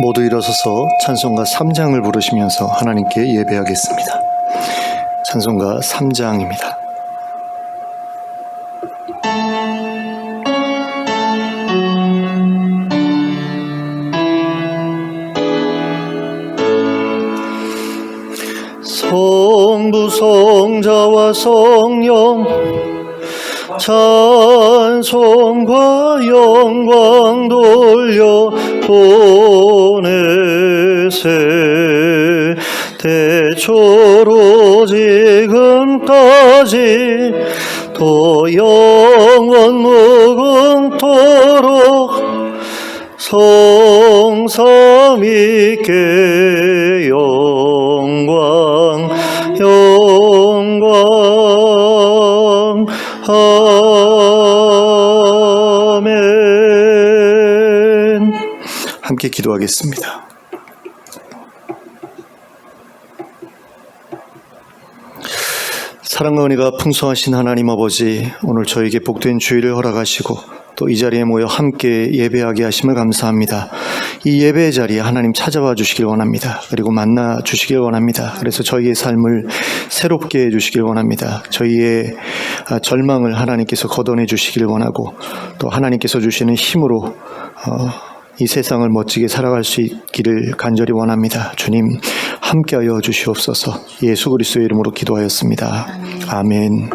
모두 일어서서 찬송가 3장을 부르시면서 하나님께 예배하겠습니다. 찬송가 3장입니다. 성부 성자와 성령 찬송과 영광 돌려 보내세 대초로 지금까지 또 영원 무궁토록 성삼위께 영광 아멘. 함께 기도하겠습니다. 사랑과 은혜가 풍성하신 하나님 아버지, 오늘 저에게 복된 주일을 허락하시고 또 이 자리에 모여 함께 예배하게 하심을 감사합니다. 이 예배의 자리에 하나님 찾아와 주시길 원합니다. 그리고 만나 주시길 원합니다. 그래서 저희의 삶을 새롭게 해주시길 원합니다. 저희의 절망을 하나님께서 걷어내 주시길 원하고 또 하나님께서 주시는 힘으로 이 세상을 멋지게 살아갈 수 있기를 간절히 원합니다. 주님 함께하여 주시옵소서. 예수 그리스도의 이름으로 기도하였습니다. 아멘.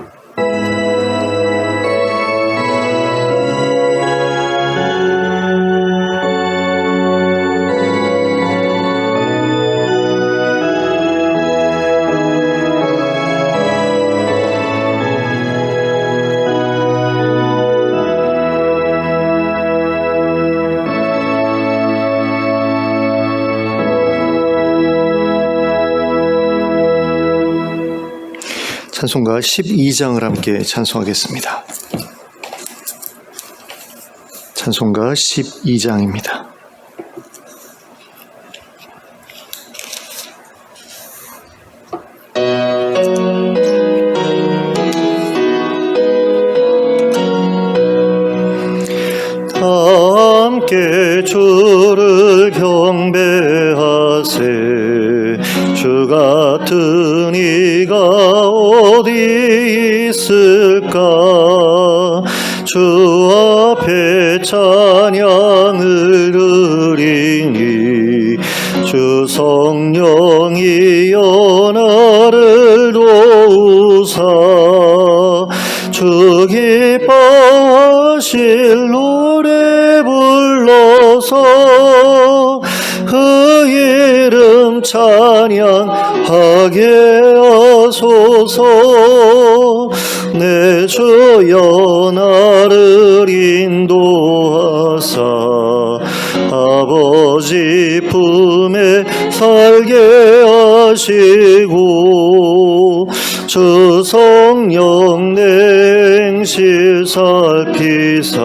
찬송가 12장을 함께 찬송하겠습니다. 찬송가 12장입니다. 함께 주를 경배하세. 주 같은 이가 어디 있을까? 주 앞에 찬양을 드리니 주 성령이여 나를 도우사 주 기뻐하실 노래 불러서 그 이름 찬양하게 하소서. 내 주여 나를 인도하사 아버지 품에 살게 하시고 주 성령 내 행실 살피사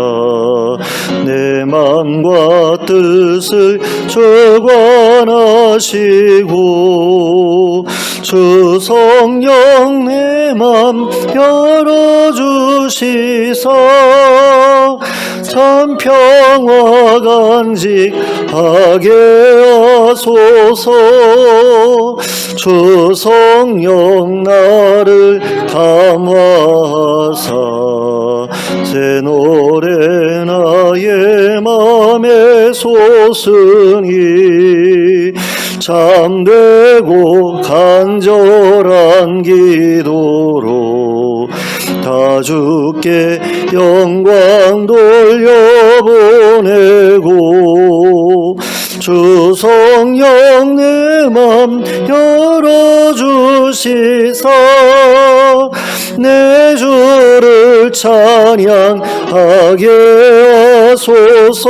내 맘과 뜻을 주관하시고 주 성령 내 맘 열어주시사 참 평화 간직하게 하소서. 주 성령 나를 감화하사 새 노래 나의 맘에 솟으니 참되고 간절한 기도로 다 주께 영광 돌려보내고 주 성령 내 맘 열어주시사 내 주를 찬양하게 하소서.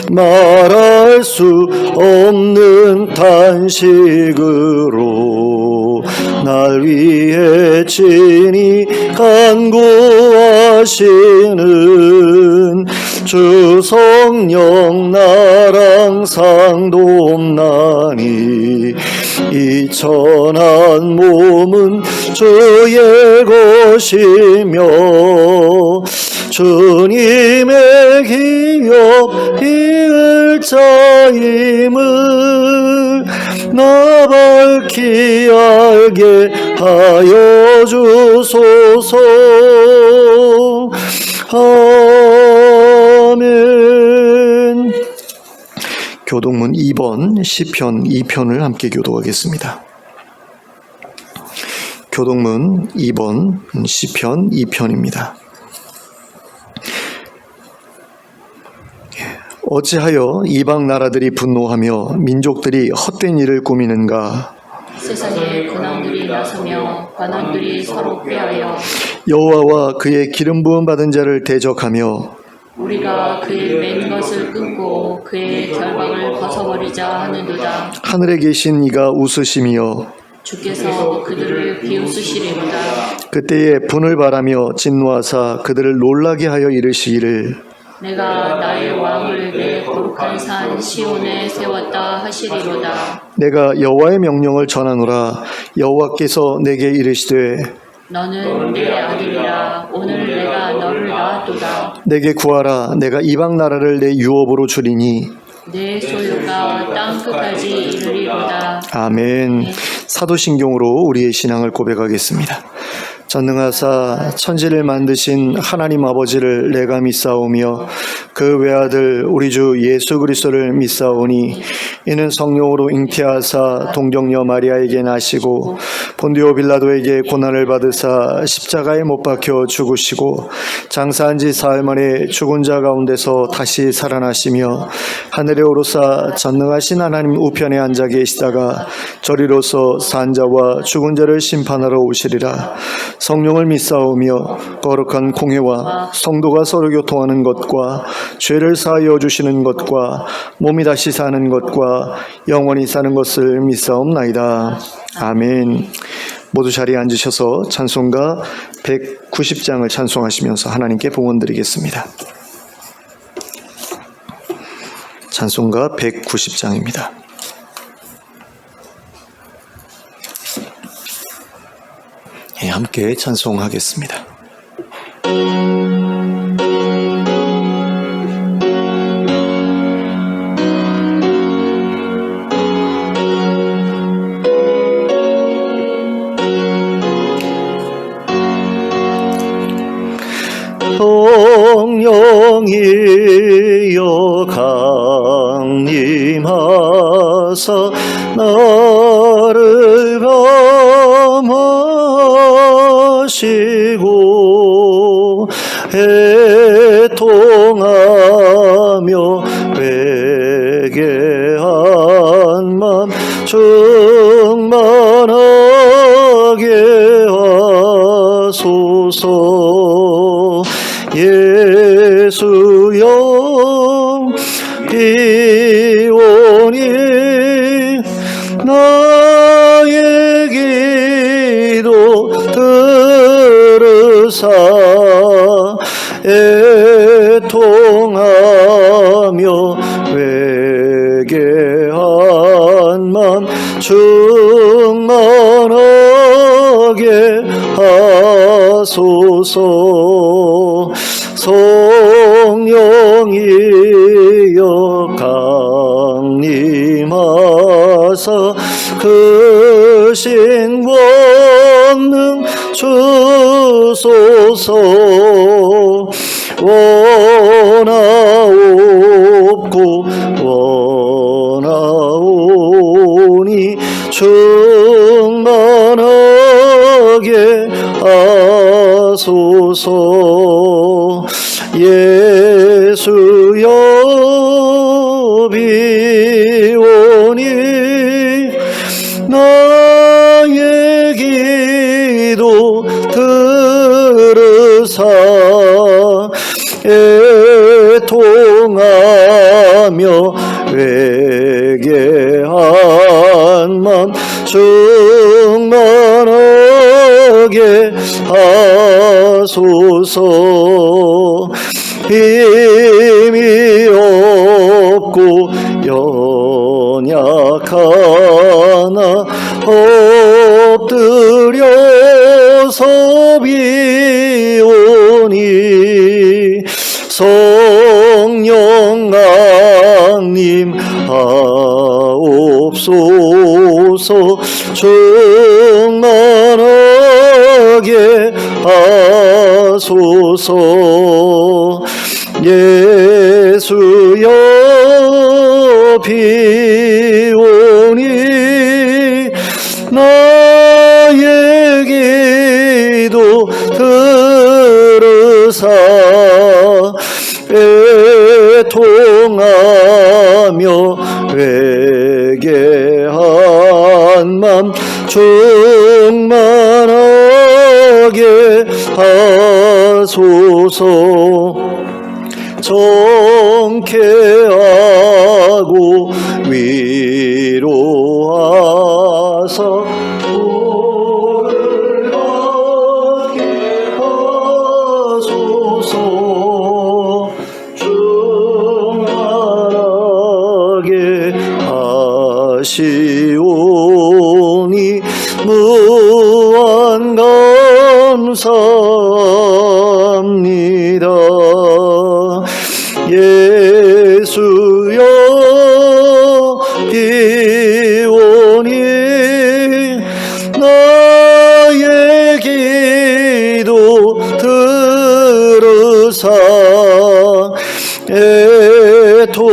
말할 수 없는 탄식으로 날 위해 친히 간구하시는 주 성령 나랑 상도없나니 이 천한 몸은 주의 것이며 주님의 기업 이을 자임을 나 밝히 알게 하여 주소서. 아멘. 교독문 2번 시편 2편을 함께 교독하겠습니다. 교독문 2번 시편 2편입니다. 어찌하여 이방 나라들이 분노하며 민족들이 헛된 일을 꾸미는가? 세상에 군왕들이 나서며 관원들이 서로 꾀하여 여호와와 그의 기름 부음 받은 자를 대적하며 우리가 그의 맨 것을 끊고 그의 결박을 벗어버리자 하는도다. 하늘에 계신 이가 웃으시며 주께서 그들을 비웃으시리로다. 그때에 분을 바라며 진노하사 그들을 놀라게 하여 이르시기를 내가 나의 왕을 내 거룩한 산 시온에 세웠다 하시리로다. 내가 여호와의 명령을 전하노라. 여호와께서 내게 이르시되 너는 내 아들이라. 오늘 내가 너를 낳았도다. 내게 구하라. 내가 이방 나라를 내 유업으로 주리니 내 소유가 땅 끝까지 이르리로다. 아멘. 사도신경으로 우리의 신앙을 고백하겠습니다. 전능하사 천지를 만드신 하나님 아버지를 내가 믿사오며 그 외아들 우리 주 예수 그리스도를 믿사오니 이는 성령으로 잉태하사 동정녀 마리아에게 나시고 본디오 빌라도에게 고난을 받으사 십자가에 못 박혀 죽으시고 장사한 지 사흘 만에 죽은 자 가운데서 다시 살아나시며 하늘에 오르사 전능하신 하나님 우편에 앉아 계시다가 저리로서 산 자와 죽은 자를 심판하러 오시리라. 성령을 믿사오며 거룩한 공회와 성도가 서로 교통하는 것과 죄를 사하여 주시는 것과 몸이 다시 사는 것과 영원히 사는 것을 믿사옵나이다. 아멘. 모두 자리에 앉으셔서 찬송가 190장을 찬송하시면서 하나님께 봉헌드리겠습니다. 찬송가 190장입니다. 함께 찬송하겠습니다. 성령이여 강림하사 나를 감하시고 애통하며 회개한 맘 충만하게 하소서. 예수여 비오니 나의 기도 들으사 애통하며 회개한 맘 충만하게 하소서. 성령이여 강림하사 그 신권능 주소서. 원하옵고 원하오니 충만하게 하소서. 예수여 비오니 나의 기도 들으사 애통하며 회개한 맘 충만하게 하소서. 힘이 없고 연약하나 엎드려서 비오니 성령 강림 하소서. 예수여 비오니 나의 기도 들으사 애통하며 회개한 맘 충만하게 하소서. 정케하고 위로하사 도를 얻게 하소서. 충만하게 하시오니 무한 감사합니다. 예수여 비오니 나의 기도 들으사 애통하며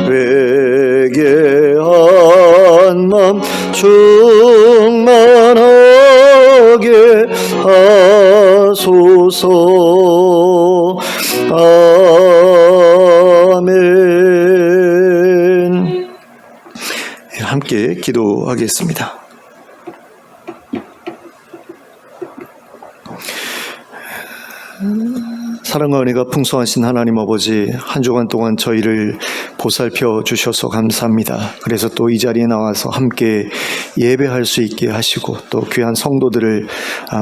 회개한 맘 충만하게 하소서. 아멘. 함께 기도하겠습니다. 사랑과 은혜가 풍성하신 하나님 아버지, 한 주간 동안 저희를 보살펴 주셔서 감사합니다. 그래서 또 이 자리에 나와서 함께 예배할 수 있게 하시고 또 귀한 성도들을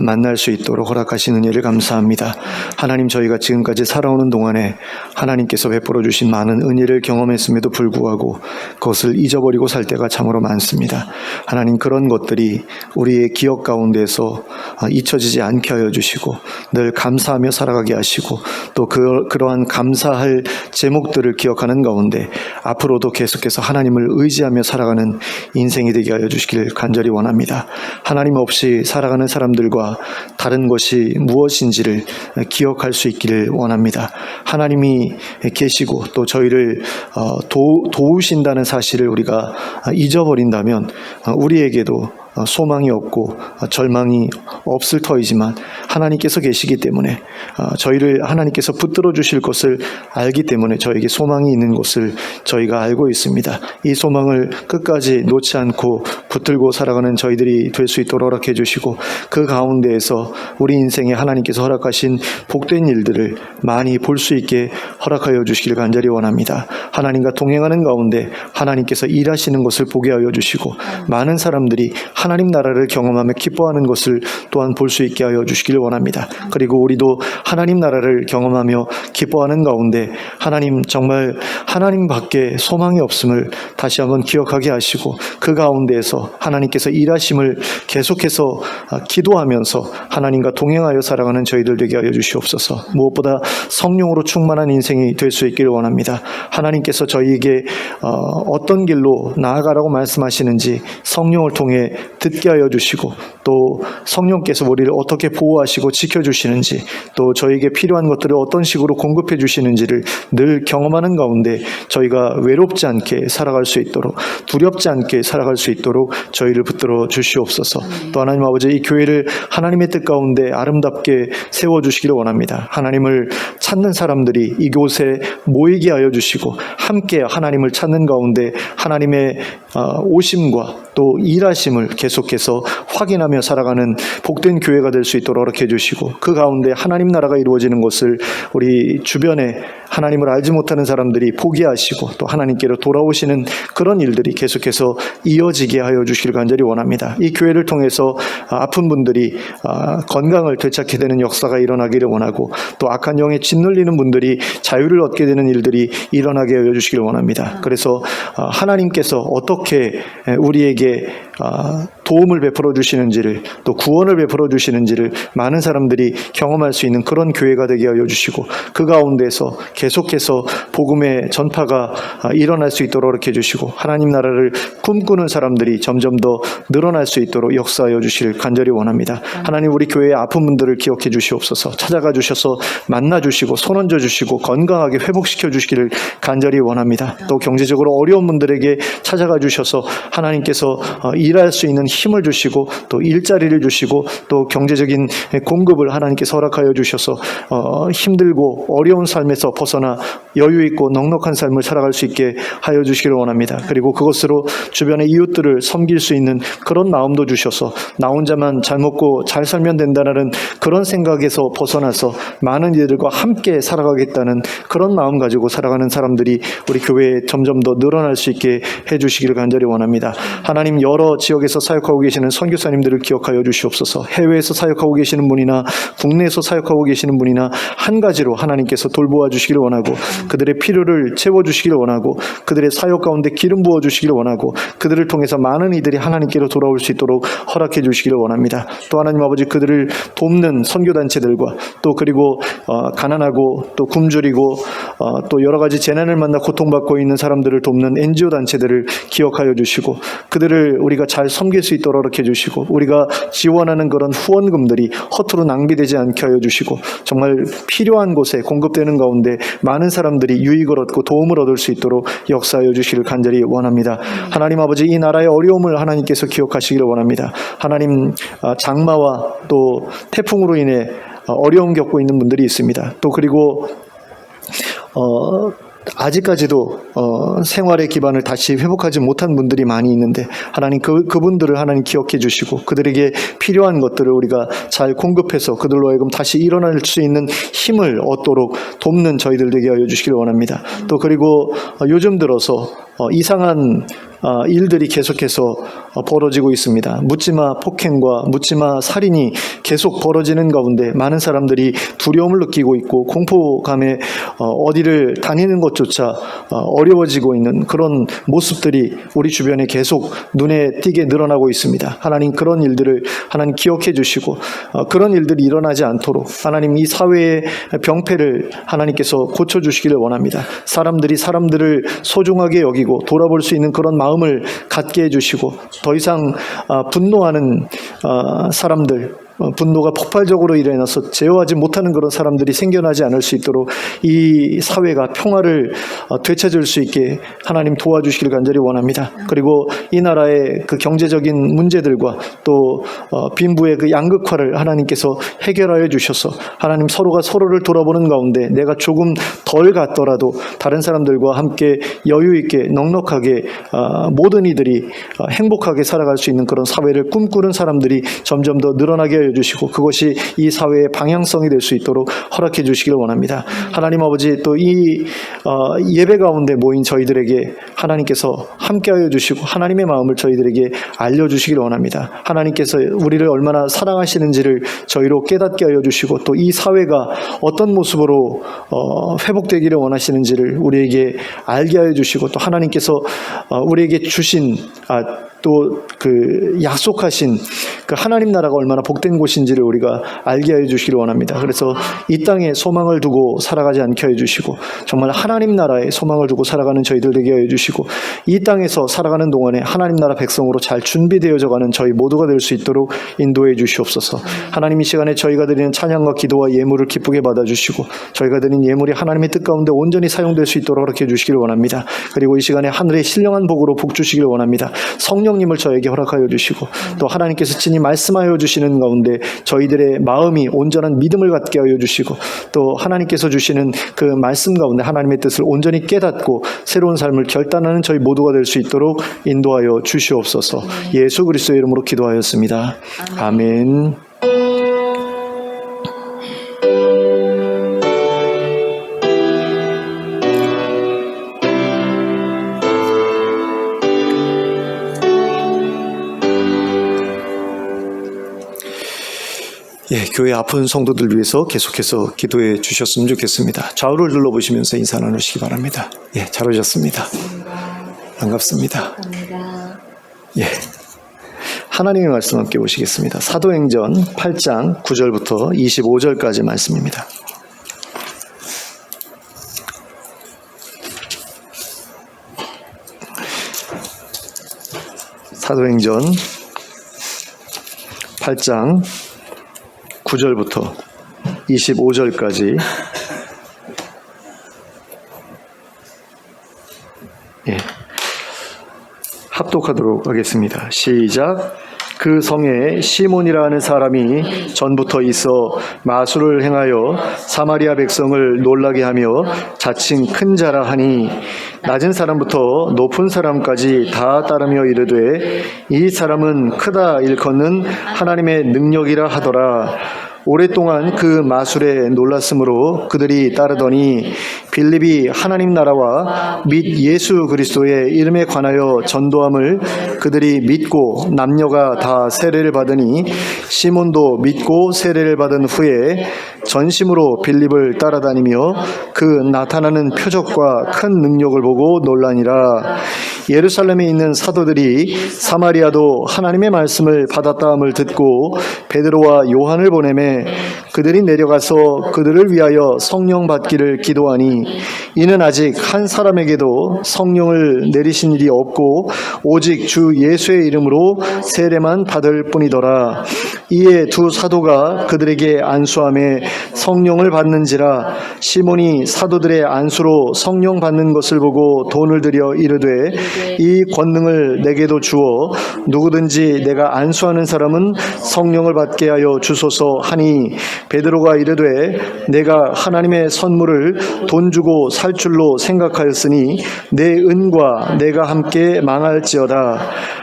만날 수 있도록 허락하신 은혜를 감사합니다. 하나님, 저희가 지금까지 살아오는 동안에 하나님께서 베풀어 주신 많은 은혜를 경험했음에도 불구하고 그것을 잊어버리고 살 때가 참으로 많습니다. 하나님, 그런 것들이 우리의 기억 가운데서 잊혀지지 않게 하여 주시고 늘 감사하며 살아가게 하시고 또 그러한 감사할 제목들을 기억하는 가운데 앞으로도 계속해서 하나님을 의지하며 살아가는 인생이 되게 하여 주시길 간절히 원합니다. 하나님 없이 살아가는 사람들과 다른 것이 무엇인지를 기억할 수 있기를 원합니다. 하나님이 계시고 또 저희를 도우신다는 사실을 우리가 잊어버린다면 우리에게도 소망이 없고 절망이 없을 터이지만 하나님께서 계시기 때문에 저희를 하나님께서 붙들어 주실 것을 알기 때문에 저에게 소망이 있는 것을 저희가 알고 있습니다. 이 소망을 끝까지 놓지 않고 붙들고 살아가는 저희들이 될 수 있도록 허락해 주시고 그 가운데에서 우리 인생에 하나님께서 허락하신 복된 일들을 많이 볼 수 있게 허락하여 주시길 간절히 원합니다. 하나님과 동행하는 가운데 하나님께서 일하시는 것을 보게 하여 주시고 많은 사람들이 하나님 나라를 경험하며 기뻐하는 것을 또한 볼 수 있게 하여 주시길 원합니다. 그리고 우리도 하나님 나라를 경험하며 기뻐하는 가운데 하나님, 정말 하나님밖에 소망이 없음을 다시 한번 기억하게 하시고 그 가운데에서 하나님께서 일하심을 계속해서 기도하면서 하나님과 동행하여 살아가는 저희들 되게 하여 주시옵소서. 무엇보다 성령으로 충만한 인생이 될 수 있기를 원합니다. 하나님께서 저희에게 어떤 길로 나아가라고 말씀하시는지 성령을 통해 듣게 하여 주시고 또 성령께서 우리를 어떻게 보호하시고 지켜주시는지 또 저에게 필요한 것들을 어떤 식으로 공급해 주시는지를 늘 경험하는 가운데 저희가 외롭지 않게 살아갈 수 있도록, 두렵지 않게 살아갈 수 있도록 저희를 붙들어 주시옵소서. 또 하나님 아버지, 이 교회를 하나님의 뜻 가운데 아름답게 세워주시기를 원합니다. 하나님을 찾는 사람들이 이곳에 모이게 하여 주시고 함께 하나님을 찾는 가운데 하나님의 오심과 또 일하심을 계속해서 확인하며 살아가는 복된 교회가 될 수 있도록 허락해 주시고 그 가운데 하나님 나라가 이루어지는 것을 우리 주변에 하나님을 알지 못하는 사람들이 보게 하시고 또 하나님께로 돌아오시는 그런 일들이 계속해서 이어지게 하여 주시길 간절히 원합니다. 이 교회를 통해서 아픈 분들이 건강을 되찾게 되는 역사가 일어나기를 원하고 또 악한 영에 짓눌리는 분들이 자유를 얻게 되는 일들이 일어나게 하여 주시길 원합니다. 그래서 하나님께서 어떻게 우리에게 도움을 베풀어 주시는지를 또 구원을 베풀어 주시는지를 많은 사람들이 경험할 수 있는 그런 교회가 되게 하여 주시고 그 가운데서 계속해서 복음의 전파가 일어날 수 있도록 이렇게 해주시고 하나님 나라를 꿈꾸는 사람들이 점점 더 늘어날 수 있도록 역사하여 주시길 간절히 원합니다. 하나님, 우리 교회의 아픈 분들을 기억해 주시옵소서. 찾아가 주셔서 만나 주시고 손 얹어 주시고 건강하게 회복시켜 주시기를 간절히 원합니다. 또 경제적으로 어려운 분들에게 찾아가 주셔서 하나님께서 일할 수 있는 힘을 주시고 또 일자리를 주시고 또 경제적인 공급을 하나님께서 허락하여 주셔서 힘들고 어려운 삶에서 벗어나 여유 있고 넉넉한 삶을 살아갈 수 있게 하여 주시기를 원합니다. 그리고 그것으로 주변의 이웃들을 섬길 수 있는 그런 마음도 주셔서 나 혼자만 잘 먹고 잘 살면 된다는 그런 생각에서 벗어나서 많은 이들과 함께 살아가겠다는 그런 마음 가지고 살아가는 사람들이 우리 교회에 점점 더 늘어날 수 있게 해주시기를 간절히 원합니다. 하나님, 여러 지역에서 사역하고 계시는 선교사님들을 기억하여 주시옵소서. 해외에서 사역하고 계시는 분이나 국내에서 사역하고 계시는 분이나 한 가지로 하나님께서 돌보아 주시기를 원하고 그들의 필요를 채워주시기를 원하고 그들의 사역 가운데 기름 부어주시기를 원하고 그들을 통해서 많은 이들이 하나님께로 돌아올 수 있도록 허락해 주시기를 원합니다. 또 하나님 아버지, 그들을 돕는 선교단체들과 또 그리고 가난하고 또 굶주리고 또 여러 가지 재난을 만나 고통받고 있는 사람들을 돕는 NGO 단체들을 기억하여 주시고 그들을 우리가 잘 섬길 수 있도록 허락해 주시고 우리가 지원하는 그런 후원금들이 허투루 낭비되지 않게 하여 주시고 정말 필요한 곳에 공급되는 가운데 많은 사람들이 유익을 얻고 도움을 얻을 수 있도록 역사하여 주시기를 간절히 원합니다. 하나님 아버지, 이 나라의 어려움을 하나님께서 기억하시기를 원합니다. 하나님, 장마와 또 태풍으로 인해 어려움 겪고 있는 분들이 있습니다. 또 그리고 아직까지도 생활의 기반을 다시 회복하지 못한 분들이 많이 있는데 하나님, 그분들을 하나님 기억해 주시고 그들에게 필요한 것들을 우리가 잘 공급해서 그들로 하여금 다시 일어날 수 있는 힘을 얻도록 돕는 저희들 되게 하여 주시기를 원합니다. 또 그리고 요즘 들어서 이상한 일들이 계속해서 벌어지고 있습니다. 묻지마 폭행과 묻지마 살인이 계속 벌어지는 가운데 많은 사람들이 두려움을 느끼고 있고 공포감에 어디를 다니는 것조차 어려워지고 있는 그런 모습들이 우리 주변에 계속 눈에 띄게 늘어나고 있습니다. 하나님, 그런 일들을 하나님 기억해 주시고 그런 일들이 일어나지 않도록 하나님, 이 사회의 병폐를 하나님께서 고쳐주시기를 원합니다. 사람들이 사람들을 소중하게 여기고 돌아볼 수 있는 그런 마음을 갖게 해주시고 더 이상 분노하는 사람들, 분노가 폭발적으로 일어나서 제어하지 못하는 그런 사람들이 생겨나지 않을 수 있도록 이 사회가 평화를 되찾을 수 있게 하나님 도와주시길 간절히 원합니다. 그리고 이 나라의 그 경제적인 문제들과 또 빈부의 그 양극화를 하나님께서 해결하여 주셔서 하나님, 서로가 서로를 돌아보는 가운데 내가 조금 덜 갔더라도 다른 사람들과 함께 여유 있게 넉넉하게 모든 이들이 행복하게 살아갈 수 있는 그런 사회를 꿈꾸는 사람들이 점점 더 늘어나게 하여 주시고 그것이 이 사회의 방향성이 될 수 있도록 허락해 주시길 원합니다. 하나님 아버지, 또 이 예배 가운데 모인 저희들에게 하나님께서 함께하여 주시고 하나님의 마음을 저희들에게 알려주시길 원합니다. 하나님께서 우리를 얼마나 사랑하시는지를 저희로 깨닫게 하여 주시고 또 이 사회가 어떤 모습으로 회복되기를 원하시는지를 우리에게 알게 하여 주시고 또 하나님께서 우리에게 주신 또 그 약속하신 그 하나님 나라가 얼마나 복된 곳인지를 우리가 알게 해 주시기를 원합니다. 그래서 이 땅에 소망을 두고 살아가지 않게 해 주시고 정말 하나님 나라에 소망을 두고 살아가는 저희들 되게 해 주시고 이 땅에서 살아가는 동안에 하나님 나라 백성으로 잘 준비되어져 가는 저희 모두가 될 수 있도록 인도해 주시옵소서. 하나님, 이 시간에 저희가 드리는 찬양과 기도와 예물을 기쁘게 받아주시고 저희가 드린 예물이 하나님의 뜻 가운데 온전히 사용될 수 있도록 허락해 주시기를 원합니다. 그리고 이 시간에 하늘의 신령한 복으로 복 주시기를 원합니다. 성령님을 저에게 허락하여 주시고 또 하나님께서 친히 말씀하여 주시는 가운데 저희들의 마음이 온전한 믿음을 갖게 하여 주시고 또 하나님께서 주시는 그 말씀 가운데 하나님의 뜻을 온전히 깨닫고 새로운 삶을 결단하는 저희 모두가 될 수 있도록 인도하여 주시옵소서. 예수 그리스도의 이름으로 기도하였습니다. 아멘. 교회 아픈 성도들 위해서 계속해서 기도해 주셨으면 좋겠습니다. 좌우를 둘러보시면서 인사 나누시기 바랍니다. 잘 오셨습니다. 반갑습니다. 하나님의 말씀 함께 보시겠습니다. 사도행전 8장 9절부터 25절까지 말씀입니다. 사도행전 8장 9절부터 25절까지 합독하도록 하겠습니다. 시작. 그 성에 시몬이라 하는 사람이 전부터 있어 마술을 행하여 사마리아 백성을 놀라게 하며 자칭 큰 자라 하니 낮은 사람부터 높은 사람까지 다 따르며 이르되 이 사람은 크다 일컫는 하나님의 능력이라 하더라. 오랫동안 그 마술에 놀랐으므로 그들이 따르더니 빌립이 하나님 나라와 및 예수 그리스도의 이름에 관하여 전도함을 그들이 믿고 남녀가 다 세례를 받으니 시몬도 믿고 세례를 받은 후에 전심으로 빌립을 따라다니며 그 나타나는 표적과 큰 능력을 보고 놀라니라. 예루살렘에 있는 사도들이 사마리아도 하나님의 말씀을 받았다함을 듣고 베드로와 요한을 보내매 그들이 내려가서 그들을 위하여 성령 받기를 기도하니 이는 아직 한 사람에게도 성령을 내리신 일이 없고 오직 주 예수의 이름으로 세례만 받을 뿐이더라. 이에 두 사도가 그들에게 안수하며 성령을 받는지라. 시몬이 사도들의 안수로 성령 받는 것을 보고 돈을 들여 이르되 이 권능을 내게도 주어 누구든지 내가 안수하는 사람은 성령을 받게 하여 주소서 하니 베드로가 이르되 내가 하나님의 선물을 돈 주고 살 줄로 생각하였으니 내 은과 내가 함께 망할지어다.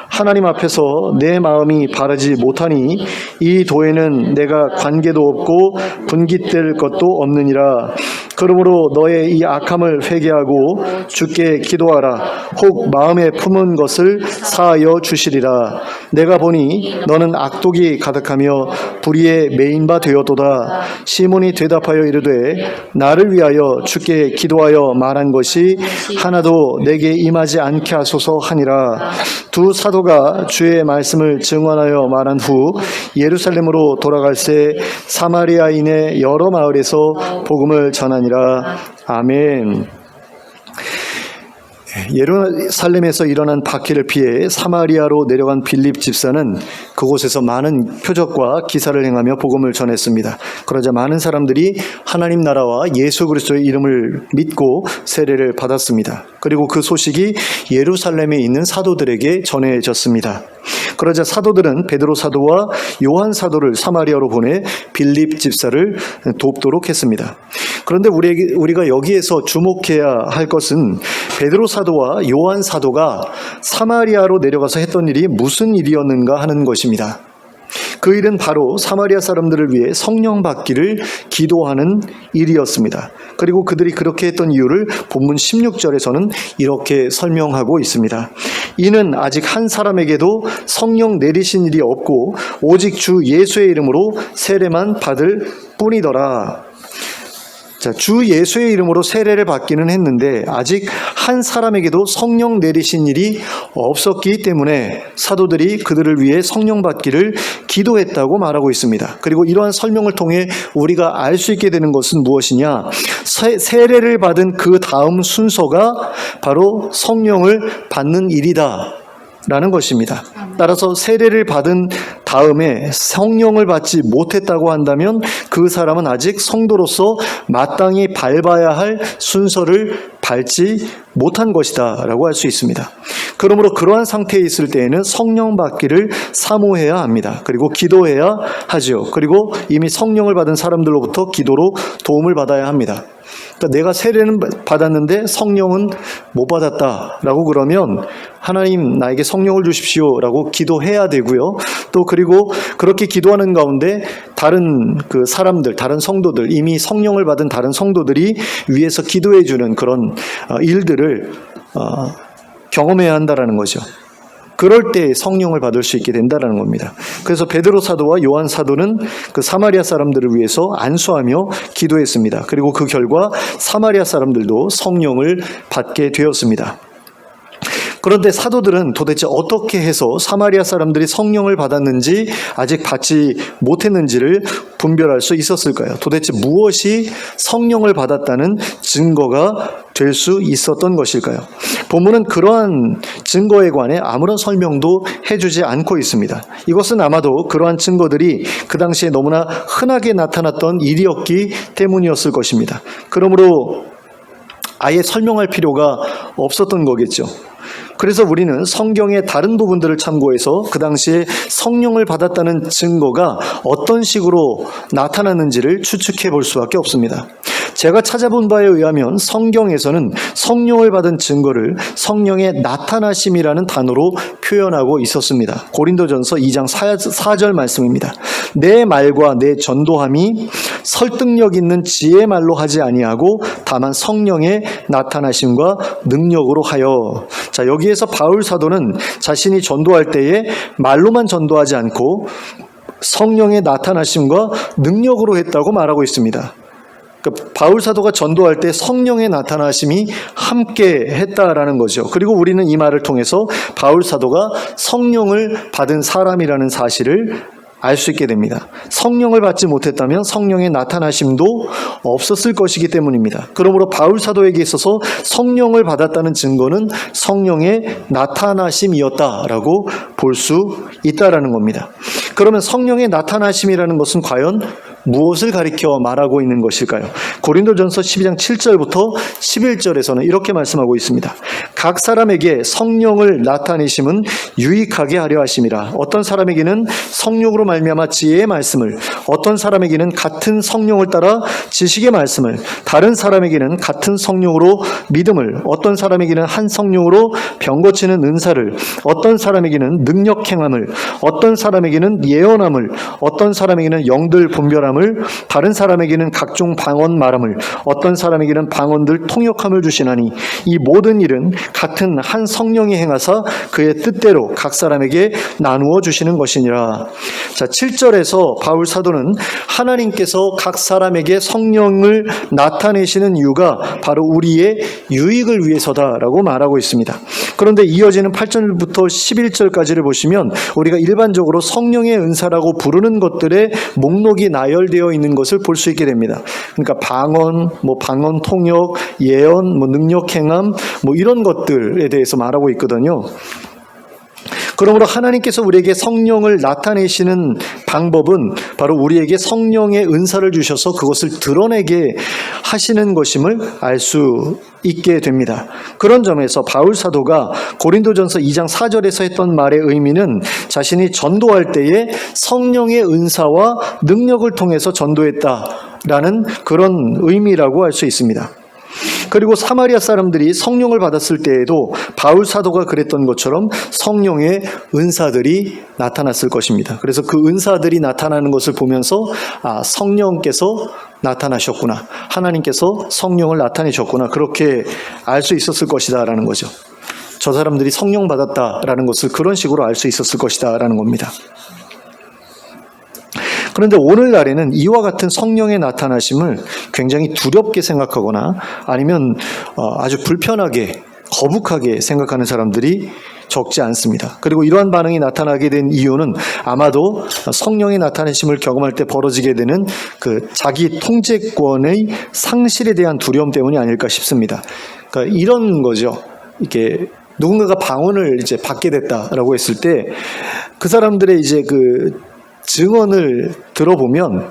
하나님 앞에서 내 마음이 바르지 못하니 이 도에는 내가 관계도 없고 분깃될 것도 없느니라. 그러므로 너의 이 악함을 회개하고 주께 기도하라. 혹 마음에 품은 것을 사하여 주시리라. 내가 보니 너는 악독이 가득하며 불의에 메인 바 되었도다. 시몬이 대답하여 이르되 나를 위하여 주께 기도하여 말한 것이 하나도 내게 임하지 않게 하소서 하니라. 두 사도가 주의 말씀을 증언하여 말한 후 예루살렘으로 돌아갈새 사마리아인의 여러 마을에서 복음을 전하니라. 아멘. 예루살렘에서 일어난 박해를 피해 사마리아로 내려간 빌립 집사는 그곳에서 많은 표적과 기사를 행하며 복음을 전했습니다. 그러자 많은 사람들이 하나님 나라와 예수 그리스도의 이름을 믿고 세례를 받았습니다. 그리고 그 소식이 예루살렘에 있는 사도들에게 전해졌습니다. 그러자 사도들은 베드로 사도와 요한 사도를 사마리아로 보내 빌립 집사를 돕도록 했습니다. 그런데 우리가 여기에서 주목해야 할 것은 베드로 사도와 요한 사도가 사마리아로 내려가서 했던 일이 무슨 일이었는가 하는 것입니다. 그 일은 바로 사마리아 사람들을 위해 성령 받기를 기도하는 일이었습니다. 그리고 그들이 그렇게 했던 이유를 본문 16절에서는 이렇게 설명하고 있습니다. 이는 아직 한 사람에게도 성령 내리신 일이 없고 오직 주 예수의 이름으로 세례만 받을 뿐이더라. 자, 주 예수의 이름으로 세례를 받기는 했는데 아직 한 사람에게도 성령 내리신 일이 없었기 때문에 사도들이 그들을 위해 성령 받기를 기도했다고 말하고 있습니다. 그리고 이러한 설명을 통해 우리가 알 수 있게 되는 것은 무엇이냐? 세례를 받은 그 다음 순서가 바로 성령을 받는 일이다 라는 것입니다. 따라서 세례를 받은 다음에 성령을 받지 못했다고 한다면 그 사람은 아직 성도로서 마땅히 밟아야 할 순서를 밟지 못한 것이다 라고 할 수 있습니다. 그러므로 그러한 상태에 있을 때에는 성령 받기를 사모해야 합니다. 그리고 기도해야 하죠. 그리고 이미 성령을 받은 사람들로부터 기도로 도움을 받아야 합니다. 그러니까 내가 세례는 받았는데 성령은 못 받았다라고 그러면 하나님 나에게 성령을 주십시오 라고 기도해야 되고요. 또 그리고 그렇게 기도하는 가운데 다른 그 사람들, 다른 성도들, 이미 성령을 받은 다른 성도들이 위에서 기도해 주는 그런 일들을 경험해야 한다라는 거죠. 그럴 때 성령을 받을 수 있게 된다는 겁니다. 그래서 베드로 사도와 요한 사도는 그 사마리아 사람들을 위해서 안수하며 기도했습니다. 그리고 그 결과 사마리아 사람들도 성령을 받게 되었습니다. 그런데 사도들은 도대체 어떻게 해서 사마리아 사람들이 성령을 받았는지 아직 받지 못했는지를 분별할 수 있었을까요? 도대체 무엇이 성령을 받았다는 증거가 될 수 있었던 것일까요? 본문은 그러한 증거에 관해 아무런 설명도 해주지 않고 있습니다. 이것은 아마도 그러한 증거들이 그 당시에 너무나 흔하게 나타났던 일이었기 때문이었을 것입니다. 그러므로 아예 설명할 필요가 없었던 거겠죠. 그래서 우리는 성경의 다른 부분들을 참고해서 그 당시에 성령을 받았다는 증거가 어떤 식으로 나타났는지를 추측해 볼 수밖에 없습니다. 제가 찾아본 바에 의하면 성경에서는 성령을 받은 증거를 성령의 나타나심이라는 단어로 표현하고 있었습니다. 고린도전서 2장 4절 말씀입니다. 내 말과 내 전도함이 설득력 있는 지혜의 말로 하지 아니하고 다만 성령의 나타나심과 능력으로 하여. 자, 여기에서 바울 사도는 자신이 전도할 때에 말로만 전도하지 않고 성령의 나타나심과 능력으로 했다고 말하고 있습니다. 바울 사도가 전도할 때 성령의 나타나심이 함께 했다라는 거죠. 그리고 우리는 이 말을 통해서 바울 사도가 성령을 받은 사람이라는 사실을 알 수 있게 됩니다. 성령을 받지 못했다면 성령의 나타나심도 없었을 것이기 때문입니다. 그러므로 바울 사도에게 있어서 성령을 받았다는 증거는 성령의 나타나심이었다라고 볼 수 있다라는 겁니다. 그러면 성령의 나타나심이라는 것은 과연 무엇을 가리켜 말하고 있는 것일까요? 고린도전서 12장 7절부터 11절에서는 이렇게 말씀하고 있습니다. 각 사람에게 성령을 나타내심은 유익하게 하려 하심이라. 어떤 사람에게는 성령으로 말미암아 지혜의 말씀을, 어떤 사람에게는 같은 성령을 따라 지식의 말씀을, 다른 사람에게는 같은 성령으로 믿음을, 어떤 사람에게는 한 성령으로 병 고치는 은사를, 어떤 사람에게는 능력 행함을, 어떤 사람에게는 예언함을, 어떤 사람에게는 영들 분별함을, 다른 사람에게는 각종 방언 말함을, 어떤 사람에게는 방언들 통역함을 주시나니 이 모든 일은 같은 한 성령이 행하사 그의 뜻대로 각 사람에게 나누어 주시는 것이니라. 자, 7절에서 바울 사도는 하나님께서 각 사람에게 성령을 나타내시는 이유가 바로 우리의 유익을 위해서다라고 말하고 있습니다. 그런데 이어지는 8절부터 11절까지를 보시면 우리가 일반적으로 성령의 은사라고 부르는 것들의 목록이 나열되어 있는 것을 볼 수 있게 됩니다. 그러니까 방언, 방언 통역, 예언, 능력 행함, 이런 것들에 대해서 말하고 있거든요. 그러므로 하나님께서 우리에게 성령을 나타내시는 방법은 바로 우리에게 성령의 은사를 주셔서 그것을 드러내게 하시는 것임을 알 수 있게 됩니다. 그런 점에서 바울 사도가 고린도전서 2장 4절에서 했던 말의 의미는 자신이 전도할 때에 성령의 은사와 능력을 통해서 전도했다라는 그런 의미라고 할 수 있습니다. 그리고 사마리아 사람들이 성령을 받았을 때에도 바울 사도가 그랬던 것처럼 성령의 은사들이 나타났을 것입니다. 그래서 그 은사들이 나타나는 것을 보면서 성령께서 나타나셨구나, 하나님께서 성령을 나타내셨구나, 그렇게 알 수 있었을 것이다 라는 거죠. 저 사람들이 성령 받았다라는 것을 그런 식으로 알 수 있었을 것이다 라는 겁니다. 그런데 오늘날에는 이와 같은 성령의 나타나심을 굉장히 두렵게 생각하거나 아니면 아주 불편하게, 거북하게 생각하는 사람들이 적지 않습니다. 그리고 이러한 반응이 나타나게 된 이유는 아마도 성령의 나타나심을 경험할 때 벌어지게 되는 그 자기 통제권의 상실에 대한 두려움 때문이 아닐까 싶습니다. 그러니까 이런 거죠. 이렇게 누군가가 방언을 이제 받게 됐다라고 했을 때 그 사람들의 이제 그 증언을 들어보면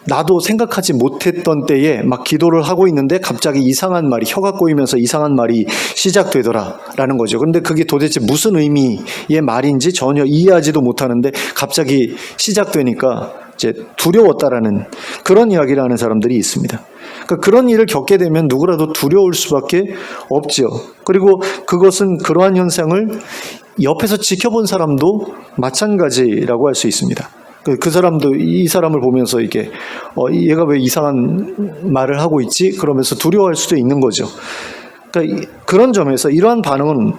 나도 생각하지 못했던 때에 막 기도를 하고 있는데 갑자기 이상한 말이, 혀가 꼬이면서 이상한 말이 시작되더라라는 거죠. 그런데 그게 도대체 무슨 의미의 말인지 전혀 이해하지도 못하는데 갑자기 시작되니까 이제 두려웠다라는 그런 이야기를 하는 사람들이 있습니다. 그러니까 그런 일을 겪게 되면 누구라도 두려울 수밖에 없죠. 그리고 그것은 그러한 현상을 옆에서 지켜본 사람도 마찬가지라고 할 수 있습니다. 그 사람도 이 사람을 보면서 이게 얘가 왜 이상한 말을 하고 있지? 그러면서 두려워할 수도 있는 거죠. 그러니까 그런 점에서 이러한 반응은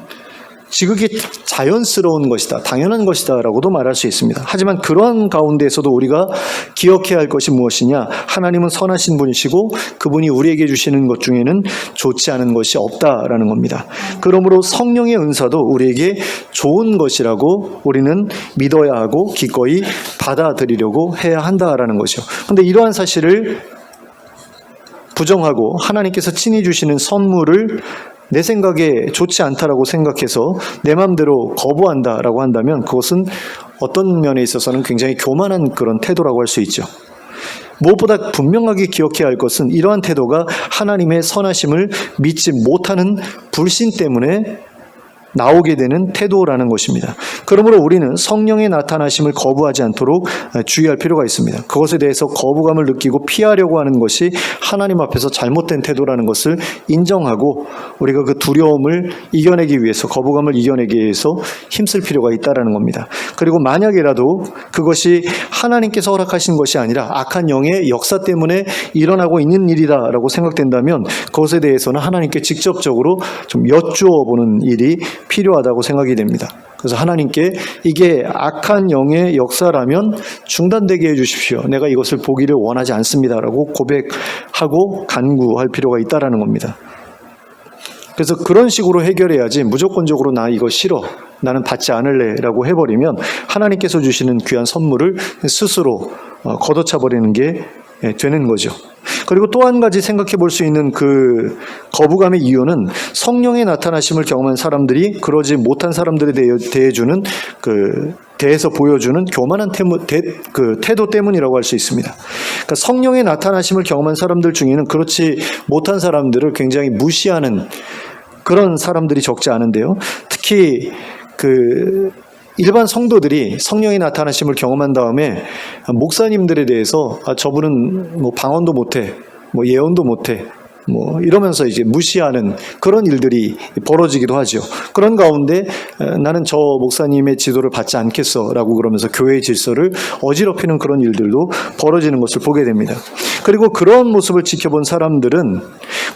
지극히 자연스러운 것이다, 당연한 것이다 라고도 말할 수 있습니다. 하지만 그런 가운데에서도 우리가 기억해야 할 것이 무엇이냐, 하나님은 선하신 분이시고 그분이 우리에게 주시는 것 중에는 좋지 않은 것이 없다라는 겁니다. 그러므로 성령의 은사도 우리에게 좋은 것이라고 우리는 믿어야 하고 기꺼이 받아들이려고 해야 한다라는 것이죠. 그런데 이러한 사실을 부정하고 하나님께서 친히 주시는 선물을 내 생각에 좋지 않다라고 생각해서 내 마음대로 거부한다라고 한다면 그것은 어떤 면에 있어서는 굉장히 교만한 그런 태도라고 할 수 있죠. 무엇보다 분명하게 기억해야 할 것은 이러한 태도가 하나님의 선하심을 믿지 못하는 불신 때문에 나오게 되는 태도라는 것입니다. 그러므로 우리는 성령의 나타나심을 거부하지 않도록 주의할 필요가 있습니다. 그것에 대해서 거부감을 느끼고 피하려고 하는 것이 하나님 앞에서 잘못된 태도라는 것을 인정하고 우리가 그 두려움을 이겨내기 위해서, 거부감을 이겨내기 위해서 힘쓸 필요가 있다는 겁니다. 그리고 만약이라도 그것이 하나님께서 허락하신 것이 아니라 악한 영의 역사 때문에 일어나고 있는 일이다라고 생각된다면 그것에 대해서는 하나님께 직접적으로 좀 여쭈어 보는 일이 필요하다고 생각이 됩니다. 그래서 하나님께 이게 악한 영의 역사라면 중단되게 해주십시오. 내가 이것을 보기를 원하지 않습니다라고 고백하고 간구할 필요가 있다는 겁니다. 그래서 그런 식으로 해결해야지 무조건적으로 나 이거 싫어, 나는 받지 않을래 라고 해버리면 하나님께서 주시는 귀한 선물을 스스로 걷어차버리는 게 되는 거죠. 그리고 또 한 가지 생각해 볼 수 있는 그 거부감의 이유는 성령의 나타나심을 경험한 사람들이 그러지 못한 사람들에 대해서 보여주는 교만한 태도 때문이라고 할 수 있습니다. 그러니까 성령의 나타나심을 경험한 사람들 중에는 그렇지 못한 사람들을 굉장히 무시하는 그런 사람들이 적지 않은데요. 특히 일반 성도들이 성령의 나타나심을 경험한 다음에 목사님들에 대해서 저분은 뭐 방언도 못해, 뭐 예언도 못해, 뭐 이러면서 이제 무시하는 그런 일들이 벌어지기도 하죠. 그런 가운데 나는 저 목사님의 지도를 받지 않겠어라고 그러면서 교회의 질서를 어지럽히는 그런 일들도 벌어지는 것을 보게 됩니다. 그리고 그런 모습을 지켜본 사람들은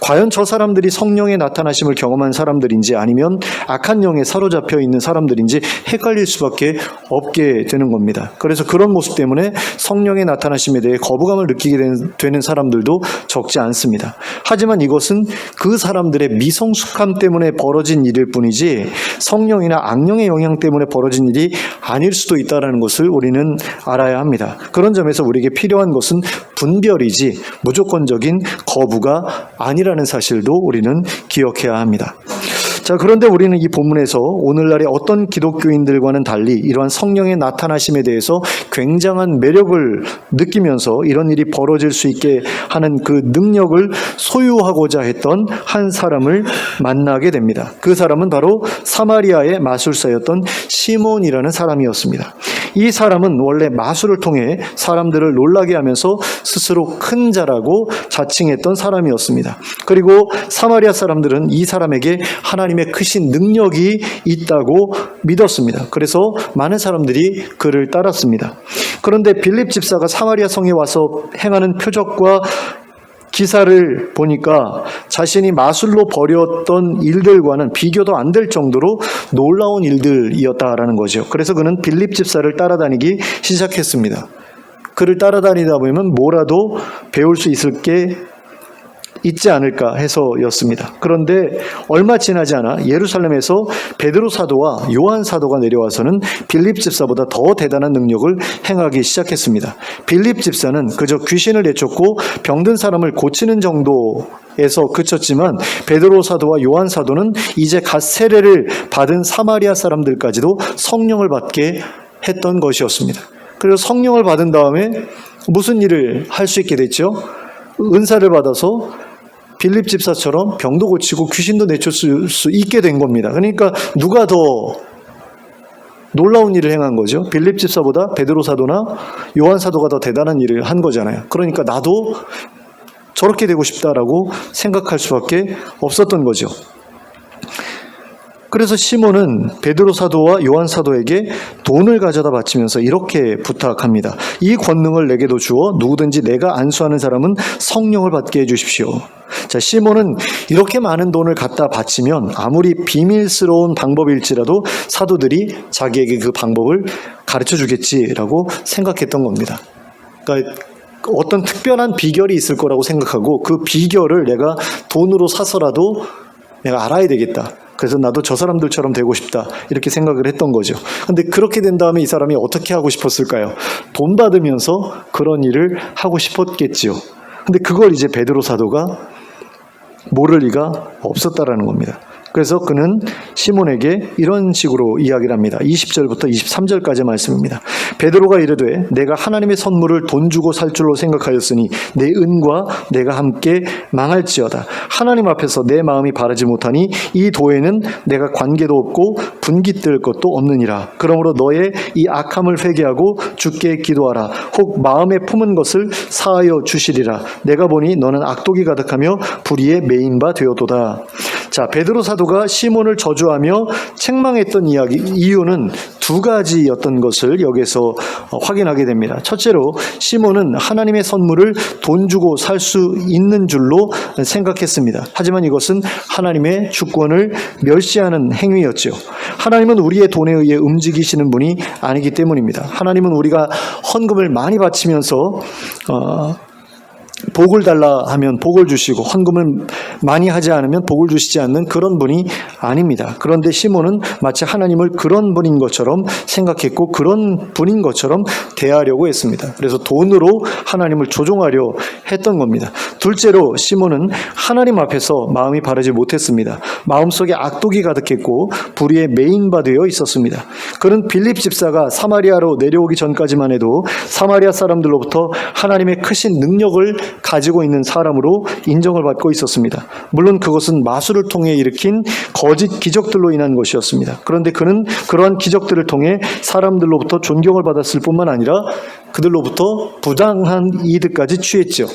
과연 저 사람들이 성령의 나타나심을 경험한 사람들인지 아니면 악한 영에 사로잡혀 있는 사람들인지 헷갈릴 수밖에 없게 되는 겁니다. 그래서 그런 모습 때문에 성령의 나타나심에 대해 거부감을 느끼게 되는 사람들도 적지 않습니다. 하지만 이것은 그 사람들의 미성숙함 때문에 벌어진 일일 뿐이지 성령이나 악령의 영향 때문에 벌어진 일이 아닐 수도 있다는 것을 우리는 알아야 합니다. 그런 점에서 우리에게 필요한 것은 분별이지 무조건적인 거부가 아니라는 사실도 우리는 기억해야 합니다. 자, 그런데 우리는 이 본문에서 오늘날의 어떤 기독교인들과는 달리 이러한 성령의 나타나심에 대해서 굉장한 매력을 느끼면서 이런 일이 벌어질 수 있게 하는 그 능력을 소유하고자 했던 한 사람을 만나게 됩니다. 그 사람은 바로 사마리아의 마술사였던 시몬이라는 사람이었습니다. 이 사람은 원래 마술을 통해 사람들을 놀라게 하면서 스스로 큰 자라고 자칭했던 사람이었습니다. 그리고 사마리아 사람들은 이 사람에게 하나님의 크신 능력이 있다고 믿었습니다. 그래서 많은 사람들이 그를 따랐습니다. 그런데 빌립 집사가 사마리아 성에 와서 행하는 표적과 기사를 보니까 자신이 마술로 벌였던 일들과는 비교도 안 될 정도로 놀라운 일들이었다라는 거죠. 그래서 그는 빌립 집사를 따라다니기 시작했습니다. 그를 따라다니다 보면 뭐라도 배울 수 있을 게 있지 않을까 해서였습니다. 그런데 얼마 지나지 않아 예루살렘에서 베드로 사도와 요한 사도가 내려와서는 빌립 집사보다 더 대단한 능력을 행하기 시작했습니다. 빌립 집사는 그저 귀신을 내쫓고 병든 사람을 고치는 정도에서 그쳤지만 베드로 사도와 요한 사도는 이제 갓 세례를 받은 사마리아 사람들까지도 성령을 받게 했던 것이었습니다. 그래서 성령을 받은 다음에 무슨 일을 할 수 있게 됐죠? 은사를 받아서 빌립 집사처럼 병도 고치고 귀신도 내쫓을 수 있게 된 겁니다. 그러니까 누가 더 놀라운 일을 행한 거죠? 빌립 집사보다 베드로 사도나 요한 사도가 더 대단한 일을 한 거잖아요. 그러니까 나도 저렇게 되고 싶다라고 생각할 수밖에 없었던 거죠. 그래서 시몬은 베드로 사도와 요한 사도에게 돈을 가져다 바치면서 이렇게 부탁합니다. 이 권능을 내게도 주어 누구든지 내가 안수하는 사람은 성령을 받게 해주십시오. 자, 시몬은 이렇게 많은 돈을 갖다 바치면 아무리 비밀스러운 방법일지라도 사도들이 자기에게 그 방법을 가르쳐 주겠지라고 생각했던 겁니다. 그러니까 어떤 특별한 비결이 있을 거라고 생각하고 그 비결을 내가 돈으로 사서라도 내가 알아야 되겠다. 그래서 나도 저 사람들처럼 되고 싶다. 이렇게 생각을 했던 거죠. 근데 그렇게 된 다음에 이 사람이 어떻게 하고 싶었을까요? 돈 받으면서 그런 일을 하고 싶었겠지요. 근데 그걸 이제 베드로 사도가 모를 리가 없었다라는 겁니다. 그래서 그는 시몬에게 이런 식으로 이야기를 합니다. 20절부터 23절까지 말씀입니다. 베드로가 이르되 내가 하나님의 선물을 돈 주고 살 줄로 생각하였으니 내 은과 내가 함께 망할지어다. 하나님 앞에서 내 마음이 바르지 못하니 이 도에는 내가 관계도 없고 분기 뜰 것도 없느니라. 그러므로 너의 이 악함을 회개하고 주께 기도하라. 혹 마음에 품은 것을 사하여 주시리라. 내가 보니 너는 악독이 가득하며 불의에 매인 바 되었도다. 자, 베드로 사도가 시몬을 저주하며 책망했던 이유는 두 가지였던 것을 여기서 확인하게 됩니다. 첫째로 시몬은 하나님의 선물을 돈 주고 살 수 있는 줄로 생각했습니다. 하지만 이것은 하나님의 주권을 멸시하는 행위였죠. 하나님은 우리의 돈에 의해 움직이시는 분이 아니기 때문입니다. 하나님은 우리가 헌금을 많이 바치면서 복을 달라 하면 복을 주시고 헌금을 많이 하지 않으면 복을 주시지 않는 그런 분이 아닙니다. 그런데 시몬은 마치 하나님을 그런 분인 것처럼 생각했고 그런 분인 것처럼 대하려고 했습니다. 그래서 돈으로 하나님을 조종하려 했던 겁니다. 둘째로 시몬은 하나님 앞에서 마음이 바르지 못했습니다. 마음속에 악독이 가득했고 불의에 매인바되어 있었습니다. 그는 빌립 집사가 사마리아로 내려오기 전까지만 해도 사마리아 사람들로부터 하나님의 크신 능력을 가지고 있는 사람으로 인정을 받고 있었습니다. 물론 그것은 마술을 통해 일으킨 거짓 기적들로 인한 것이었습니다. 그런데 그는 그러한 기적들을 통해 사람들로부터 존경을 받았을 뿐만 아니라 그들로부터 부당한 이득까지 취했죠.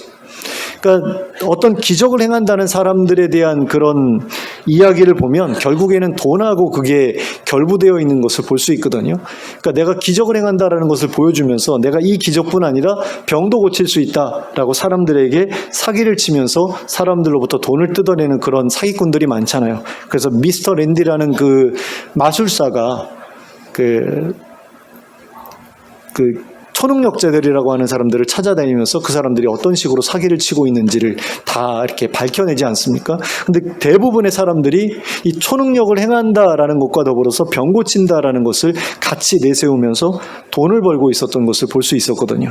그러니까 어떤 기적을 행한다는 사람들에 대한 그런 이야기를 보면 결국에는 돈하고 그게 결부되어 있는 것을 볼 수 있거든요. 그러니까 내가 기적을 행한다라는 것을 보여주면서 내가 이 기적뿐 아니라 병도 고칠 수 있다라고 사람들에게 사기를 치면서 사람들로부터 돈을 뜯어내는 그런 사기꾼들이 많잖아요. 그래서 미스터 랜디라는 그 마술사가 그 초능력자들이라고 하는 사람들을 찾아다니면서 그 사람들이 어떤 식으로 사기를 치고 있는지를 다 이렇게 밝혀내지 않습니까? 근데 대부분의 사람들이 이 초능력을 행한다라는 것과 더불어서 병 고친다라는 것을 같이 내세우면서 돈을 벌고 있었던 것을 볼 수 있었거든요.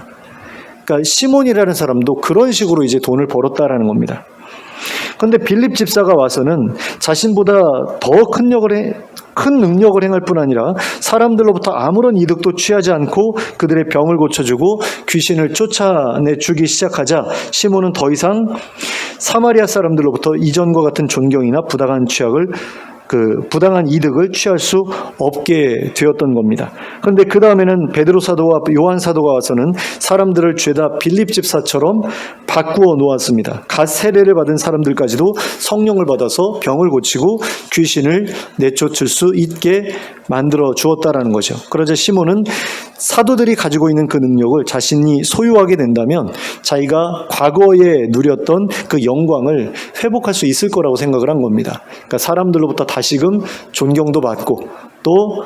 그러니까 시몬이라는 사람도 그런 식으로 이제 돈을 벌었다라는 겁니다. 그런데 빌립 집사가 와서는 자신보다 더 큰 능력을 행할 뿐 아니라 사람들로부터 아무런 이득도 취하지 않고 그들의 병을 고쳐주고 귀신을 쫓아내주기 시작하자 시몬은 더 이상 사마리아 사람들로부터 이전과 같은 존경이나 부당한 이득을 취할 수 없게 되었던 겁니다. 그런데 그 다음에는 베드로 사도와 요한 사도가 와서는 사람들을 죄다 빌립 집사처럼 바꾸어 놓았습니다. 갓 세례를 받은 사람들까지도 성령을 받아서 병을 고치고 귀신을 내쫓을 수 있게 만들어 주었다라는 거죠. 그러자 시몬은 사도들이 가지고 있는 그 능력을 자신이 소유하게 된다면 자기가 과거에 누렸던 그 영광을 회복할 수 있을 거라고 생각을 한 겁니다. 그러니까 사람들로부터 다시금 존경도 받고 또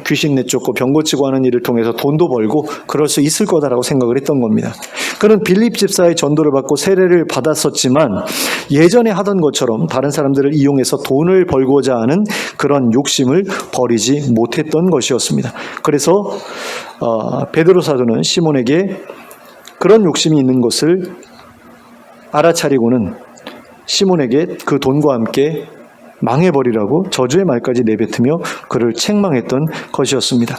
귀신 내쫓고 병 고치고 하는 일을 통해서 돈도 벌고 그럴 수 있을 거다라고 생각을 했던 겁니다. 그는 빌립 집사의 전도를 받고 세례를 받았었지만 예전에 하던 것처럼 다른 사람들을 이용해서 돈을 벌고자 하는 그런 욕심을 버리지 못했던 것이었습니다. 그래서 베드로 사도는 시몬에게 그런 욕심이 있는 것을 알아차리고는 시몬에게 그 돈과 함께 망해버리라고 저주의 말까지 내뱉으며 그를 책망했던 것이었습니다.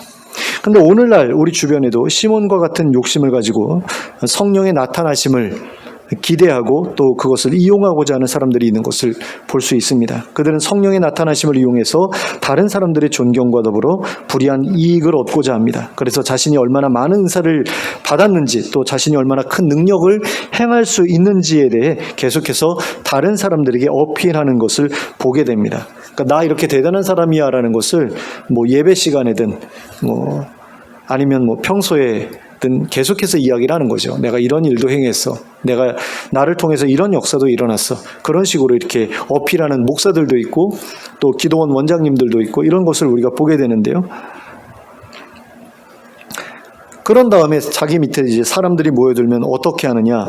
그런데 오늘날 우리 주변에도 시몬과 같은 욕심을 가지고 성령의 나타나심을 기대하고 또 그것을 이용하고자 하는 사람들이 있는 것을 볼 수 있습니다. 그들은 성령의 나타나심을 이용해서 다른 사람들의 존경과 더불어 불이한 이익을 얻고자 합니다. 그래서 자신이 얼마나 많은 은사를 받았는지 또 자신이 얼마나 큰 능력을 행할 수 있는지에 대해 계속해서 다른 사람들에게 어필하는 것을 보게 됩니다. 그러니까 나 이렇게 대단한 사람이야라는 것을 뭐 예배 시간에든 뭐 아니면 뭐 평소에든 계속해서 이야기를 하는 거죠. 내가 이런 일도 행했어. 내가 나를 통해서 이런 역사도 일어났어. 그런 식으로 이렇게 어필하는 목사들도 있고 또 기도원 원장님들도 있고 이런 것을 우리가 보게 되는데요. 그런 다음에 자기 밑에 이제 사람들이 모여들면 어떻게 하느냐?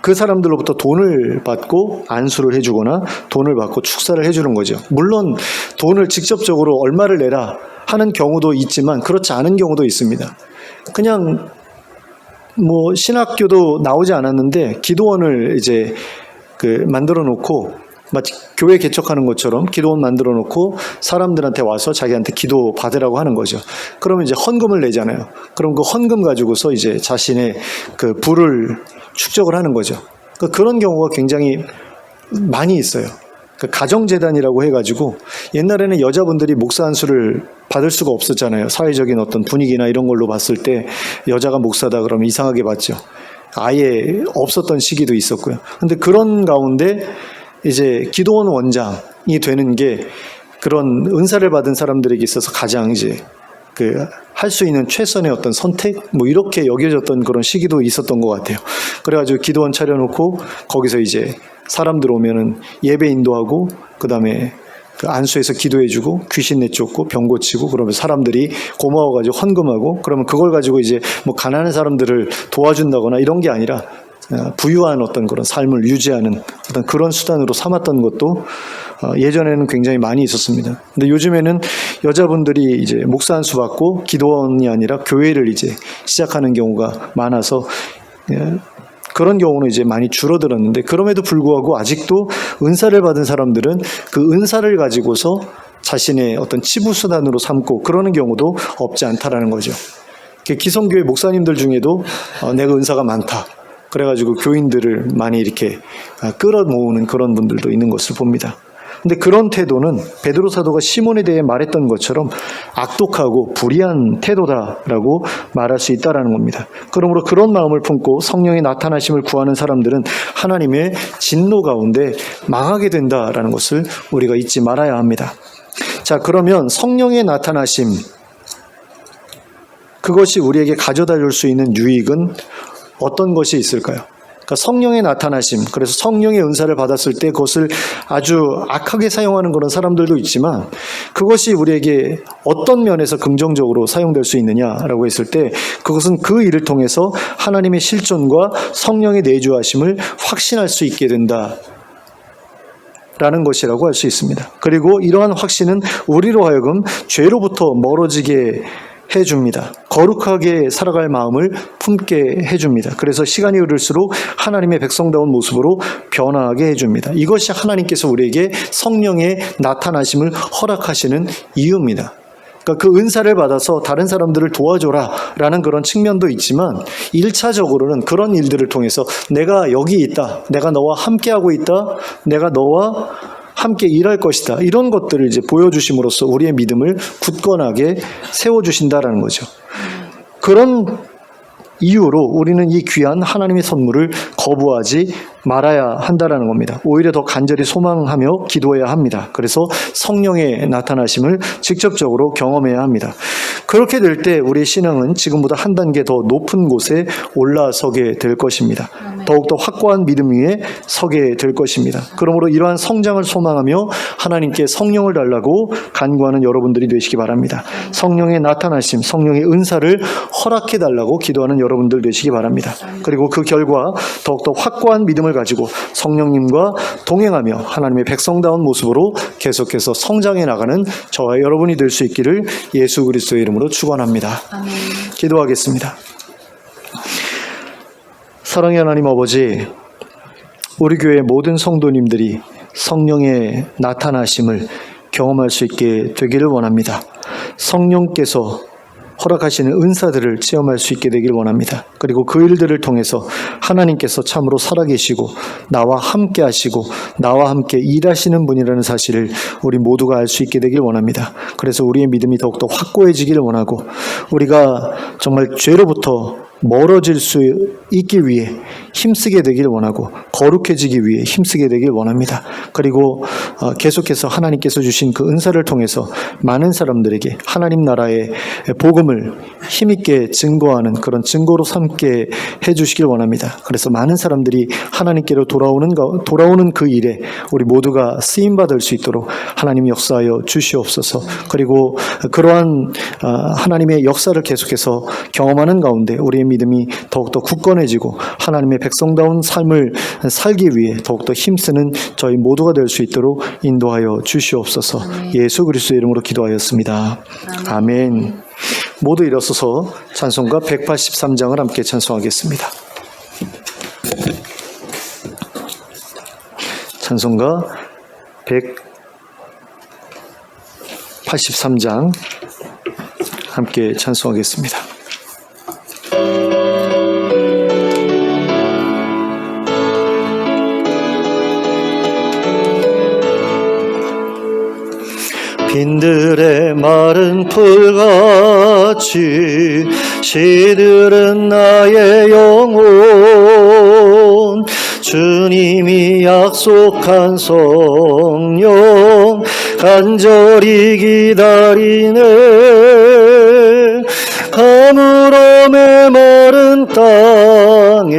그 사람들로부터 돈을 받고 안수를 해주거나 돈을 받고 축사를 해주는 거죠. 물론 돈을 직접적으로 얼마를 내라 하는 경우도 있지만 그렇지 않은 경우도 있습니다. 그냥 뭐 신학교도 나오지 않았는데 기도원을 이제 만들어 놓고 마치 교회 개척하는 것처럼 기도원 만들어 놓고 사람들한테 와서 자기한테 기도 받으라고 하는 거죠. 그러면 이제 헌금을 내잖아요. 그럼 그 헌금 가지고서 이제 자신의 그 부를 축적을 하는 거죠. 그런 경우가 굉장히 많이 있어요. 가정재단이라고 해가지고 옛날에는 여자분들이 목사 안수를 받을 수가 없었잖아요. 사회적인 어떤 분위기나 이런 걸로 봤을 때 여자가 목사다 그러면 이상하게 봤죠. 아예 없었던 시기도 있었고요. 근데 그런 가운데 이제 기도원 원장이 되는 게 그런 은사를 받은 사람들에게 있어서 가장 이제 할 수 있는 최선의 어떤 선택 뭐 이렇게 여겨졌던 그런 시기도 있었던 것 같아요. 그래가지고 기도원 차려놓고 거기서 이제 사람들 오면은 예배 인도하고 그다음에 안수해서 기도해주고 귀신 내쫓고 병 고치고 그러면 사람들이 고마워가지고 헌금하고 그러면 그걸 가지고 이제 뭐 가난한 사람들을 도와준다거나 이런 게 아니라 부유한 어떤 그런 삶을 유지하는 어떤 그런 수단으로 삼았던 것도 예전에는 굉장히 많이 있었습니다. 근데 요즘에는 여자분들이 이제 목사 안수 받고 기도원이 아니라 교회를 이제 시작하는 경우가 많아서 그런 경우는 이제 많이 줄어들었는데 그럼에도 불구하고 아직도 은사를 받은 사람들은 그 은사를 가지고서 자신의 어떤 치부 수단으로 삼고 그러는 경우도 없지 않다라는 거죠. 기성교회 목사님들 중에도 내가 은사가 많다. 그래가지고 교인들을 많이 이렇게 끌어모으는 그런 분들도 있는 것을 봅니다. 근데 그런 태도는 베드로 사도가 시몬에 대해 말했던 것처럼 악독하고 불의한 태도다라고 말할 수 있다라는 겁니다. 그러므로 그런 마음을 품고 성령의 나타나심을 구하는 사람들은 하나님의 진노 가운데 망하게 된다라는 것을 우리가 잊지 말아야 합니다. 자, 그러면 성령의 나타나심 그것이 우리에게 가져다 줄 수 있는 유익은 어떤 것이 있을까요? 그러니까 성령의 나타나심, 그래서 성령의 은사를 받았을 때 그것을 아주 악하게 사용하는 그런 사람들도 있지만 그것이 우리에게 어떤 면에서 긍정적으로 사용될 수 있느냐라고 했을 때 그것은 그 일을 통해서 하나님의 실존과 성령의 내주하심을 확신할 수 있게 된다. 라는 것이라고 할 수 있습니다. 그리고 이러한 확신은 우리로 하여금 죄로부터 멀어지게 해줍니다. 거룩하게 살아갈 마음을 품게 해줍니다. 그래서 시간이 흐를수록 하나님의 백성다운 모습으로 변화하게 해줍니다. 이것이 하나님께서 우리에게 성령의 나타나심을 허락하시는 이유입니다. 그러니까 그 은사를 받아서 다른 사람들을 도와줘라 라는 그런 측면도 있지만 1차적으로는 그런 일들을 통해서 내가 여기 있다, 내가 너와 함께하고 있다, 내가 너와 함께 일할 것이다. 이런 것들을 이제 보여주심으로써 우리의 믿음을 굳건하게 세워주신다라는 거죠. 그런 이유로 우리는 이 귀한 하나님의 선물을 거부하지 말아야 한다라는 겁니다. 오히려 더 간절히 소망하며 기도해야 합니다. 그래서 성령의 나타나심을 직접적으로 경험해야 합니다. 그렇게 될 때 우리의 신앙은 지금보다 한 단계 더 높은 곳에 올라서게 될 것입니다. 더욱더 확고한 믿음 위에 서게 될 것입니다. 그러므로 이러한 성장을 소망하며 하나님께 성령을 달라고 간구하는 여러분들이 되시기 바랍니다. 성령의 나타나심, 성령의 은사를 허락해 달라고 기도하는 여러분들 되시기 바랍니다. 그리고 그 결과 더욱더 확고한 믿음을 가지고 성령님과 동행하며 하나님의 백성다운 모습으로 계속해서 성장해 나가는 저와 여러분이 될 수 있기를 예수 그리스도의 이름으로 축원합니다. 아멘. 기도하겠습니다. 사랑의 하나님 아버지, 우리 교회 모든 성도님들이 성령의 나타나심을 경험할 수 있게 되기를 원합니다. 성령께서 허락하시는 은사들을 체험할 수 있게 되길 원합니다. 그리고 그 일들을 통해서 하나님께서 참으로 살아계시고 나와 함께 하시고 나와 함께 일하시는 분이라는 사실을 우리 모두가 알 수 있게 되길 원합니다. 그래서 우리의 믿음이 더욱더 확고해지기를 원하고 우리가 정말 죄로부터 멀어질 수 있기 위해 힘쓰게 되길 원하고 거룩해지기 위해 힘쓰게 되길 원합니다. 그리고 계속해서 하나님께서 주신 그 은사를 통해서 많은 사람들에게 하나님 나라의 복음을 힘있게 증거하는 그런 증거로 삼게 해주시길 원합니다. 그래서 많은 사람들이 하나님께로 돌아오는 그 일에 우리 모두가 쓰임받을 수 있도록 하나님 역사하여 주시옵소서. 그리고 그러한 하나님의 역사를 계속해서 경험하는 가운데 우리의 믿음이 더욱더 굳건해지고 하나님의 백성다운 삶을 살기 위해 더욱더 힘쓰는 저희 모두가 될 수 있도록 인도하여 주시옵소서. 예수 그리스도의 이름으로 기도하였습니다. 아멘. 모두 일어서서 찬송가 183장을 함께 찬송하겠습니다. 찬송가 183장 함께 찬송하겠습니다. 빈들의 마른 풀같이 시들은 나의 영혼 주님이 약속한 성령 간절히 기다리네 가물어 메마른 땅에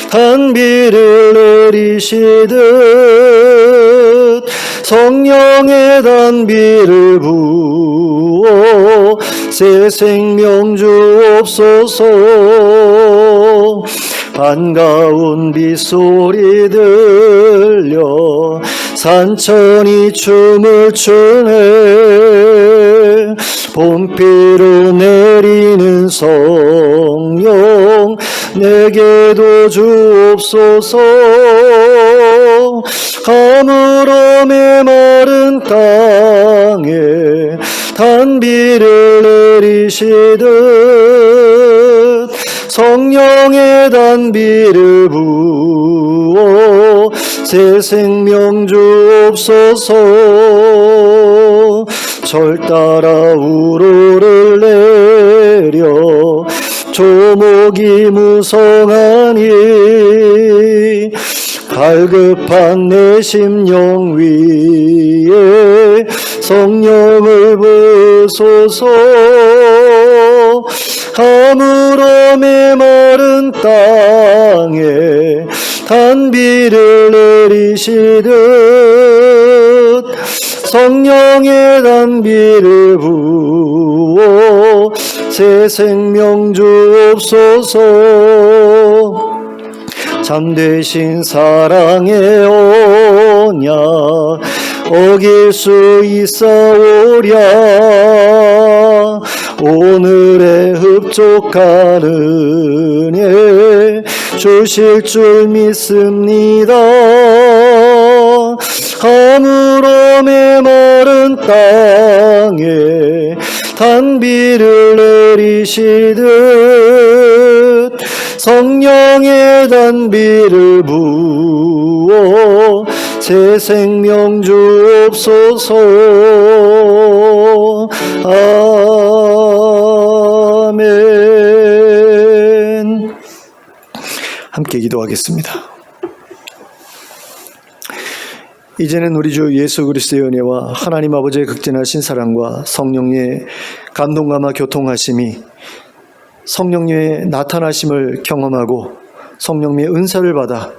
단비를 내리시듯 성령의 단비를 부어 새 생명 주옵소서. 반가운 빗소리 들려 산천이 춤을 추네 봄비로 내리는 성령 내게도 주옵소서. 가물어 메마른 땅에 단비를 내리시듯 성령의 단비를 부어 새 생명 주옵소서. 절 따라 우로를 내려 조목이 무성하니 갈급한 내 심령 위에 성령을 부소서. 가물어 메마른 땅에 단비를 내리시듯 성령의 단비를 부어 새 생명 주옵소서. 참되신 사랑의 언약 어길 수 있사오랴 오늘의 흡족한 은혜 주실 줄 믿습니다. 가물어 메마른 땅에 단비를 내리시듯 성령의 단비를 부어 새 생명 주옵소서. 아멘. 함께 기도하겠습니다. 이제는 우리 주 예수 그리스도의 은혜와 하나님 아버지의 극진하신 사랑과 성령의 감동감화 교통하심이 성령님의 나타나심을 경험하고 성령님의 은사를 받아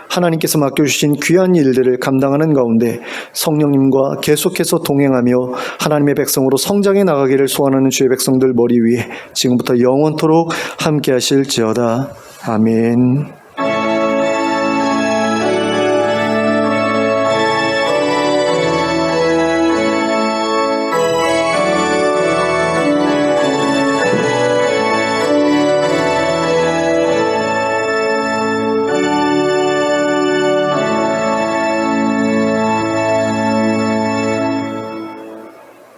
하나님께서 맡겨주신 귀한 일들을 감당하는 가운데 성령님과 계속해서 동행하며 하나님의 백성으로 성장해 나가기를 소원하는 주의 백성들 머리 위에 지금부터 영원토록 함께 하실지어다. 아멘.